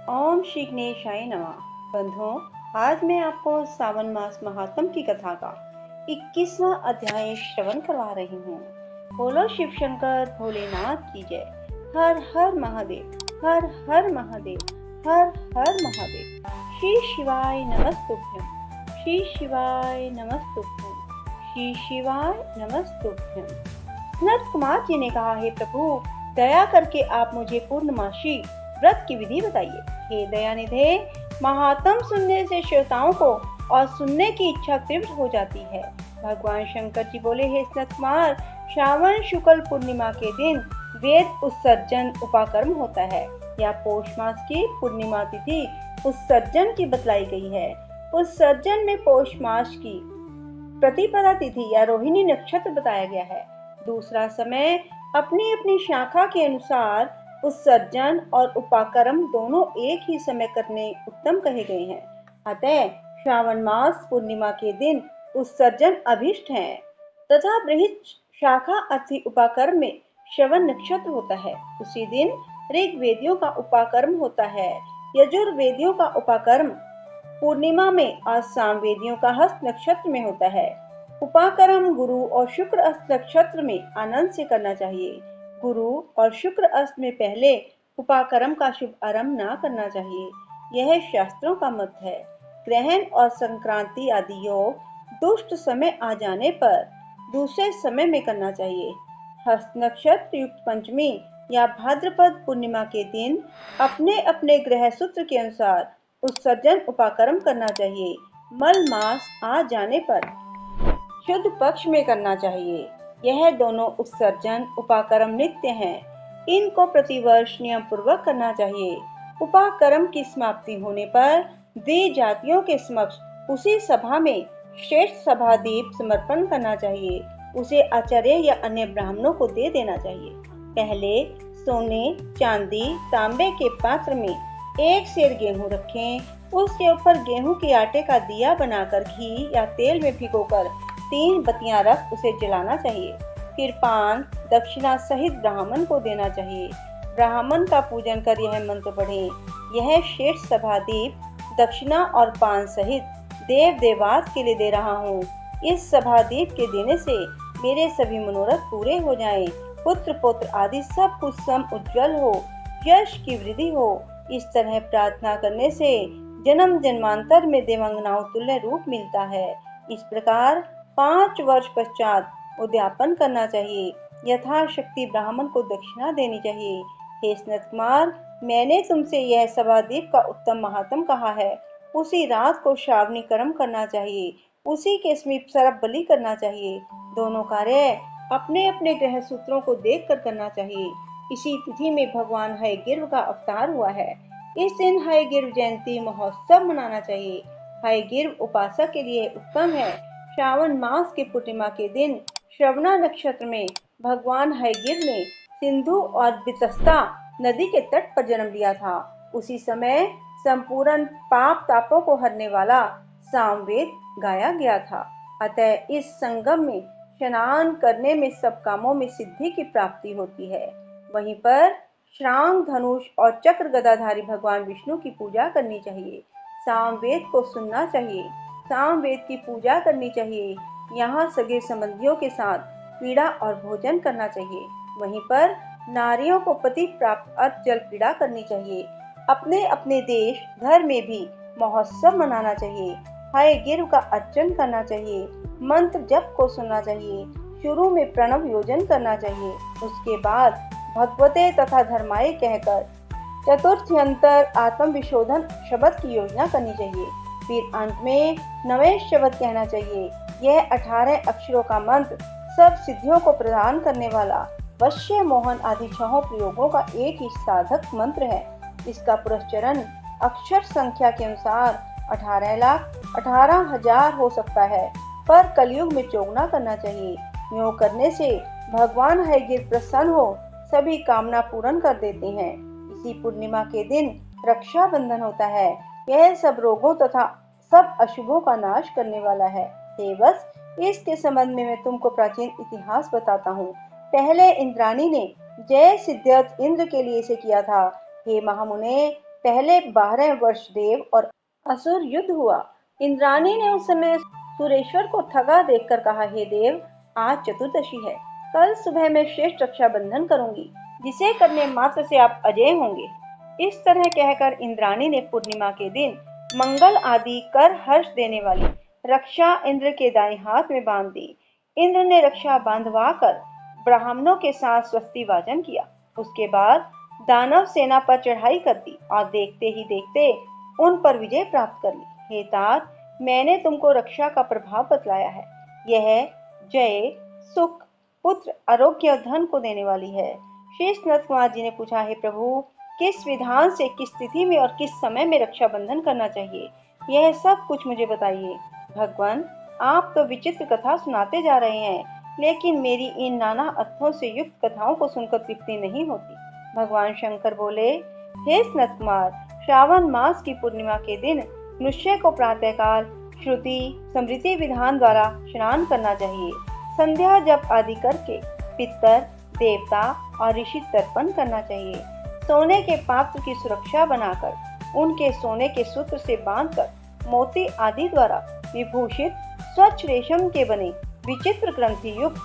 ओम श्री गणेशाय नमः। बंधुओं, आज मैं आपको सावन मास महात्म की कथा का 21वां अध्याय श्रवण करवा रही हूँ। बोलो शिव शंकर भोलेनाथ की जय। हर हर महादेव, हर हर महादेव, हर हर महादेव। श्री शिवाय नमस्तुभ्यम, श्री शिवाय नमस्तुभ्यम, श्री शिवाय नमस्तुभ्यम। सनत कुमार जी ने कहा, हे प्रभु, दया करके आप मुझे पूर्णमासी व्रत की विधि बताइए। हे दयानिधे, महात्म सुनने से श्रोताओं को और सुनने की इच्छा तीव्र हो जाती है। भगवान शंकर जी बोले, हे सनत कुमार, श्रावण शुक्ल पूर्णिमा के दिन वेद उत्सर्जन उपाकर्म होता है। या पौष मास की पूर्णिमा तिथि उत्सर्जन की बतलाई गई है। उत्सर्जन में पौष मास की प्रतिपदा तिथि या रोहिणी नक्षत्र बताया गया है। दूसरा समय अपनी अपनी शाखा के अनुसार उत्सर्जन और उपाकर्म दोनों एक ही समय करने उत्तम कहे गए हैं। अतः श्रावण मास पूर्णिमा के दिन उत्सर्जन अभिष्ट है तथा बृहत शाखा अर्थी उपाकर्म में श्रवण नक्षत्र होता है। उसी दिन ऋग्वेदियों का उपाकर्म होता है। यजुर्वेदियों का उपाकर्म पूर्णिमा में और सामवेदियों का हस्त नक्षत्र में होता है। उपाकर्म गुरु और शुक्र अस्त नक्षत्र में आनंद से करना चाहिए। गुरु और शुक्र अस्त में पहले उपाकर्म का शुभ आरंभ न करना चाहिए। यह शास्त्रों का मत है। ग्रहण और संक्रांति आदि योग दुष्ट समय आ जाने पर दूसरे समय में करना चाहिए। हस्त नक्षत्र युक्त पंचमी या भाद्रपद पूर्णिमा के दिन अपने अपने ग्रह सूत्र के अनुसार उत्सर्जन उपाकर्म करना चाहिए। मल मास आ जाने पर शुद्ध पक्ष में करना चाहिए। यह दोनों उत्सर्जन उपाकर्म नित्य हैं। इनको प्रतिवर्ष नियम पूर्वक करना चाहिए। उपाकर्म की समाप्ति होने पर द्वि जातियों के समक्ष उसी सभा में श्रेष्ठ सभादीप समर्पण करना चाहिए। उसे आचार्य या अन्य ब्राह्मणों को दे देना चाहिए। पहले सोने, चांदी, तांबे के पात्र में 1 सेर गेहूं रखें। उसके ऊपर गेहूं के आटे का दिया बनाकर घी या तेल में भिगोकर 3 बत्तियां रख उसे जलाना चाहिए। फिर पान दक्षिणा सहित ब्राह्मण को देना चाहिए। ब्राह्मण का पूजन कर यह मंत्र पढ़े, यह श्रेष्ठ सभादीप दक्षिणा और पान सहित देव देवात के लिए दे रहा हूँ। इस सभादीप के देने से मेरे सभी मनोरथ पूरे हो जाएं। पुत्र पौत्र आदि सब कुछ सम उज्जवल हो, यश की वृद्धि हो। इस तरह प्रार्थना करने से जन्म जन्मांतर में देवांगनाओं तुल्य रूप मिलता है। इस प्रकार 5 वर्ष पश्चात उद्यापन करना चाहिए। यथाशक्ति ब्राह्मण को दक्षिणा देनी चाहिए। हे सनत कुमार, मैंने तुमसे यह सभादीप का उत्तम महात्म कहा है। उसी रात को श्रावणी कर्म करना चाहिए। उसी के समीप सर्प बलि करना चाहिए। दोनों कार्य अपने अपने ग्रह सूत्रों को देख कर करना चाहिए। इसी तिथि में भगवान हयग्रीव का अवतार हुआ है। इस दिन हयग्रीव जयंती महोत्सव मनाना चाहिए। हयग्रीव उपासक के लिए उत्तम है। श्रावण मास के पूर्णिमा के दिन श्रवणा नक्षत्र में भगवान हयग्रीव ने सिंधु और बितस्ता नदी के तट पर जन्म लिया था। उसी समय संपूर्ण पाप तापों को हरने वाला सामवेद गाया गया था। अतः इस संगम में स्नान करने में सब कामों में सिद्धि की प्राप्ति होती है। वहीं पर श्रांग धनुष और चक्र गदाधारी भगवान विष्णु की पूजा करनी चाहिए। सामवेद को सुनना चाहिए। सामवेद की पूजा करनी चाहिए। यहाँ सगे संबंधियों के साथ पीड़ा और भोजन करना चाहिए। वहीं पर नारियों को पति प्राप्त अर्थ जल पीड़ा करनी चाहिए। अपने अपने देश घर में भी महोत्सव मनाना चाहिए। हयग्रीव का अर्चन करना चाहिए। मंत्र जप को सुनना चाहिए। शुरू में प्रणव योजन करना चाहिए। उसके बाद भगवते तथा धर्माय कहकर चतुर्थ्यंतर आत्म विशोधन शब्द की योजना करनी चाहिए। फिर अंत में नवेश शब्द कहना चाहिए। यह 18 अक्षरों का मंत्र सब सिद्धियों को प्रदान करने वाला वश्य मोहन आदि 6 प्रयोगों का एक ही साधक मंत्र है। इसका पुरस्चरण अक्षर संख्या के अनुसार 18,18,000 हो सकता है, पर कलयुग में चौगुना करना चाहिए। यूं करने से भगवान हयग्रीव प्रसन्न हो सभी कामना पूर्ण कर देते हैं। इसी पूर्णिमा के दिन रक्षाबंधन होता है। यह सब रोगों तथा सब अशुभों का नाश करने वाला है। हे बस, इसके संबंध में मैं तुमको प्राचीन इतिहास बताता हूँ। पहले इंद्राणी ने जय सिद्ध्यर्थ इंद्र के लिए इसे किया था। हे महामुने, पहले 12 वर्ष देव और असुर युद्ध हुआ। इंद्राणी ने उस समय सुरेश्वर को थका देखकर कहा, हे देव, आज चतुर्दशी है, कल सुबह मैं श्रेष्ठ रक्षा बंधन करूंगी, जिसे करने मात्र से आप अजय होंगे। इस तरह कहकर इंद्राणी ने पूर्णिमा के दिन मंगल आदि कर हर्ष देने वाली रक्षा इंद्र के दाएं हाथ में बांध दी। इंद्र ने रक्षा बांधवा कर ब्राह्मणों के साथ स्वस्ति वाचन किया। उसके बाद दानव सेना पर चढ़ाई कर दी और देखते ही देखते उन पर विजय प्राप्त कर ली। हे तात, मैंने तुमको रक्षा का प्रभाव बतलाया है। यह जय, सुख, पुत्र, आरोग्य और धन को देने वाली है। शेष नंद कुमार जी ने पूछा, हे प्रभु, किस विधान से, किस तिथि में और किस समय में रक्षा बंधन करना चाहिए, यह सब कुछ मुझे बताइए। भगवान, आप तो विचित्र कथा सुनाते जा रहे हैं, लेकिन मेरी इन नाना अर्थों से युक्त कथाओं को सुनकर तृप्ति नहीं होती। भगवान शंकर बोले, हे सनत कुमार, श्रावण मास की पूर्णिमा के दिन मनुष्य को प्रातःकाल श्रुति स्मृति विधान द्वारा स्नान करना चाहिए। संध्या जप आदि करके पितर, देवता और ऋषि तर्पण करना चाहिए। सोने के पात्र की सुरक्षा बनाकर उनके सोने के सूत्र से बांधकर मोती आदि द्वारा विभूषित स्वच्छ रेशम के बने विचित्र ग्रंथि युक्त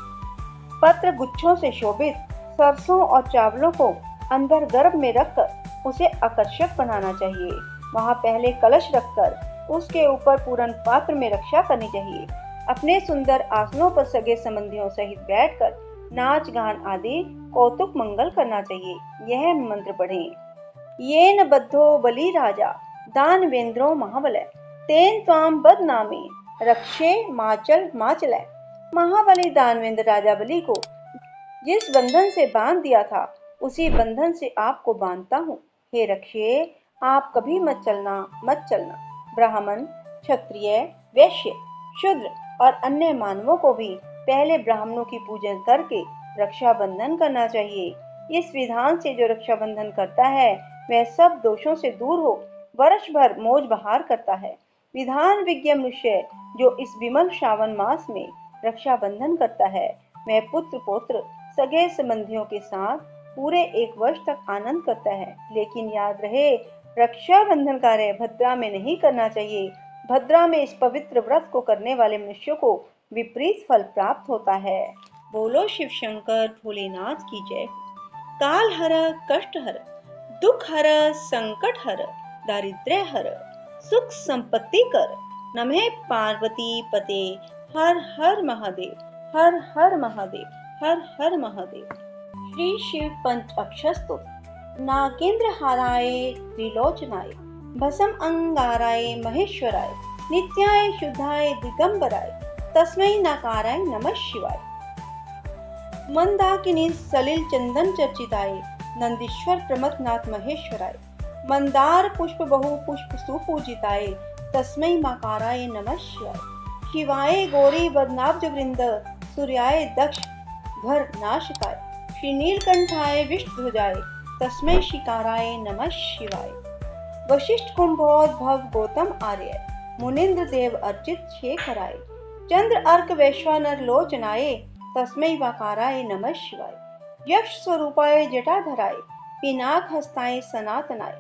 पत्र गुच्छों से शोभित सरसों और चावलों को अंदर गर्भ में रखकर उसे आकर्षक बनाना चाहिए। वहां पहले कलश रखकर उसके ऊपर पूर्ण पात्र में रक्षा करनी चाहिए। अपने सुंदर आसनों पर सगे संबंधियों सहित बैठकर नाच गान आदि कौतुक मंगल करना चाहिए। यह मंत्र पढ़ें। येन बद्धो बलि राजा दानवेंद्रो महाबलय तेन त्वाम बदनामे रक्षे माचल माचलय। महाबली दानवेंद्र राजा बलि को जिस बंधन से बांध दिया था, उसी बंधन से आपको बांधता हूँ। हे रक्षे, आप कभी मत चलना, मत चलना। ब्राह्मण, क्षत्रिय, वैश्य, शूद्र और अन्य मानवों को भी पहले ब्राह्मणों की पूजन करके रक्षा बंधन करना चाहिए। इस विधान से जो रक्षा बंधन करता है, वह सब दोषों से दूर हो वर्ष भर मौज बहार करता है। विधान विज्ञ मनुष्य जो इस विमल श्रावण मास में रक्षा बंधन करता है, वह पुत्र पौत्र सगे संबंधियों के साथ पूरे 1 वर्ष तक आनंद करता है। लेकिन याद रहे, रक्षा बंधन कार्य भद्रा में नहीं करना चाहिए। भद्रा में इस पवित्र व्रत को करने वाले मनुष्यों को विपरीत फल प्राप्त होता है। बोलो शिव शंकर भोलेनाथ की जय। काल हर, कष्ट हर, दुख हर, संकट हर, दारिद्र्य हर, सुख संपत्ति कर, नमः पार्वती पते, हर हर महादेव, हर हर महादेव, हर हर महादेव। श्री शिव पंच अक्षर स्तोत्र। नागेंद्र हाराय त्रिलोचनाय भसम अंगाराय महेश्वराय नित्याय शुद्धाय दिगंबराय तस्मै नकाराय नमः शिवाय। मंदाकिनी सलिल चंदन चर्चिताय नंदीश्वर प्रमथनाथ महेश्वराय मंदार पुष्प बहु पुष्प सुपूजिताय तस्मै मकाराय नमः शिवाय। शिवाय गौरी बदनाब्ज वृंद सूर्याय दक्ष घर नाशकाय श्री नीलकंठाय विष्णुध्वजाय तस्मै शिकाराय नमः शिवाय। वशिष्ठ कुंभोद्भव गौतम आर्य मुनिंद्र देव अर्चित शेखराय चंद्र अर्क वैश्वानर लोचनाय तस्मै वकाराय नमः शिवाय। यक्ष स्वरूपाय जटाधराय पिनाक हस्ताय सनातनाय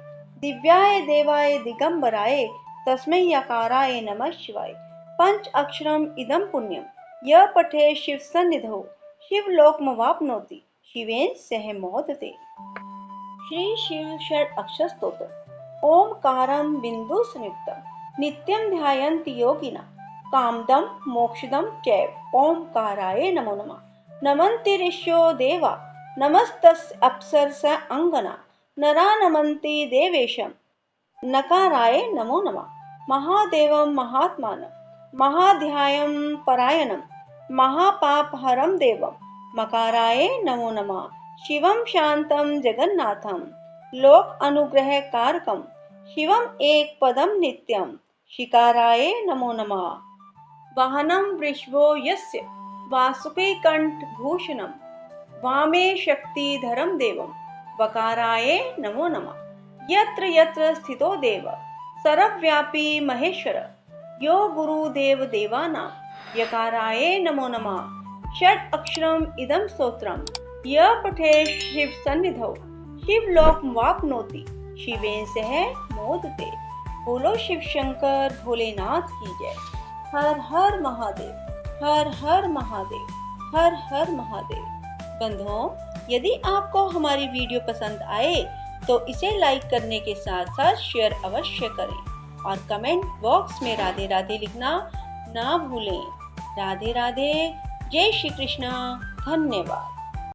दिव्याय देवाय दिगंबराय तस्मै यकाराय नमः शिवाय। पंच अक्षरम इदम पुण्यम य पठे शिव सन्निधौ शिवलोकमवाप्नोति शिवेन सह मोदते। श्री शिव षड अक्षर स्तोत्र। ओमकारं बिंदु संयुक्तम नित्यं ध्यायन्ति योगिना कामदम मोक्षदम चैव ओमकाराय नमो नमः। नमन्ति ऋष्यो देवा नमस्तस् अप्सरस अंगना नरा नमन्ति देवेशम नकाराय नमो नमः। महादेवं महात्मानं महाध्यायं परायणं महापापहरं देवं मकाराय नमो नमः। शिवं शांतं जगन्नाथं लोक अनुग्रह कारकं शिवम एक पदम नित्यं शिकाराय नमो नमः। वाहनं वृषभो यस्य वासुकी कंठ भूषणं वामे शक्तिधरं देवं वकाराय नमो नमः। यत्र यत्र स्थितो देव सर्वव्यापी महेश्वर यो गुरुदेव देवानां यकाराय नमो नमः। षड अक्षरम इदं स्तोत्रम य पठे शिव सन्निधौ शिवलोकमवाप्नोति शिवेन सह मोदते। बोलो शिव शंकर भोलेनाथ की जय। हर हर महादेव, हर हर महादेव, हर हर महादेव। बंधुओं, यदि आपको हमारी वीडियो पसंद आए तो इसे लाइक करने के साथ साथ शेयर अवश्य करें और कमेंट बॉक्स में राधे राधे लिखना ना भूलें। राधे राधे, जय श्री कृष्णा, धन्यवाद।